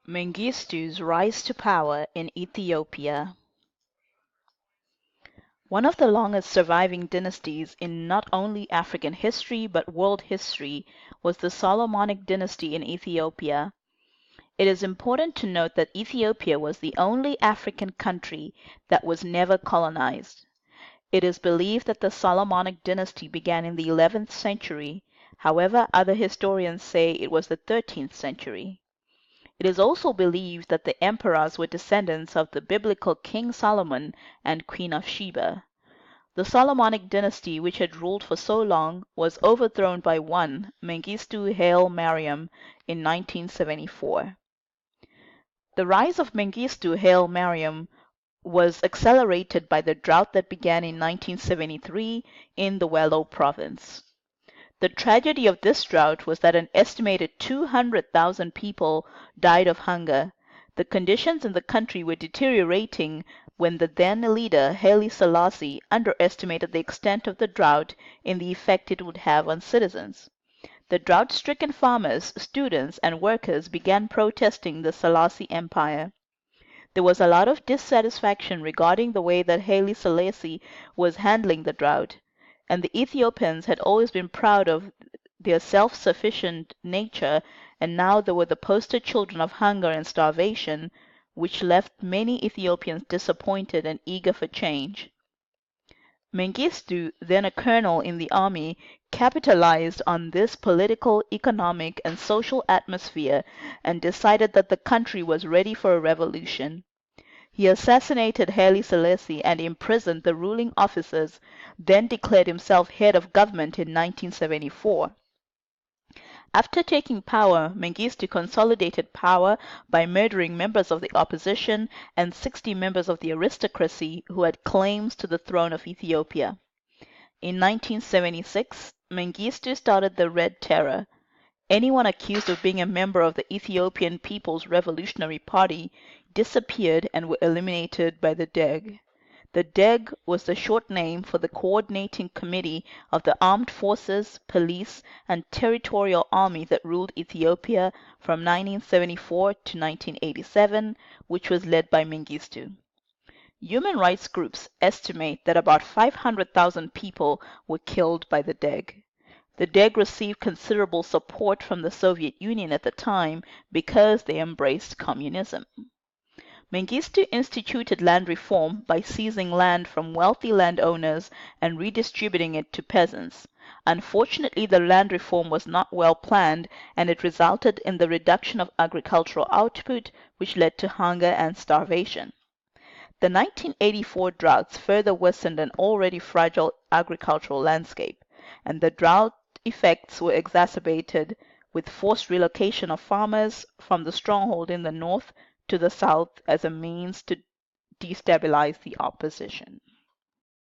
Mengistu's rise to power in Ethiopia. One of the longest surviving dynasties in not only African history but world history was the Solomonic dynasty in Ethiopia. It is important to note that Ethiopia was the only African country that was never colonized. It is believed that the Solomonic dynasty began in the 11th century. However, other historians say it was the 13th century. It is also believed that the emperors were descendants of the biblical King Solomon and Queen of Sheba. The Solomonic dynasty, which had ruled for so long, was overthrown by one, Mengistu Haile Mariam, in 1974. The rise of Mengistu Haile Mariam was accelerated by the drought that began in 1973 in the Wello province. The tragedy of this drought was that an estimated 200,000 people died of hunger. The conditions in the country were deteriorating when the then leader Haile Selassie underestimated the extent of the drought and the effect it would have on citizens. The drought-stricken farmers, students, and workers began protesting the Selassie Empire. There was a lot of dissatisfaction regarding the way that Haile Selassie was handling the drought, and the Ethiopians had always been proud of their self-sufficient nature, and now they were the poster children of hunger and starvation, which left many Ethiopians disappointed and eager for change. Mengistu, then a colonel in the army, capitalized on this political, economic, and social atmosphere and decided that the country was ready for a revolution. He assassinated Haile Selassie and imprisoned the ruling officers, then declared himself head of government in 1974. After taking power, Mengistu consolidated power by murdering members of the opposition and 60 members of the aristocracy who had claims to the throne of Ethiopia. In 1976, Mengistu started the Red Terror. Anyone accused of being a member of the Ethiopian People's Revolutionary Party disappeared and were eliminated by the Deg. The Deg was the short name for the Coordinating Committee of the Armed Forces, Police, and Territorial Army that ruled Ethiopia from 1974 to 1987, which was led by Mengistu. Human rights groups estimate that about 500,000 people were killed by the Deg. The Deg received considerable support from the Soviet Union at the time because they embraced communism. Mengistu instituted land reform by seizing land from wealthy landowners and redistributing it to peasants. Unfortunately, the land reform was not well planned, and it resulted in the reduction of agricultural output, which led to hunger and starvation. The 1984 droughts further worsened an already fragile agricultural landscape, and the drought effects were exacerbated with forced relocation of farmers from the stronghold in the north to the south as a means to destabilize the opposition.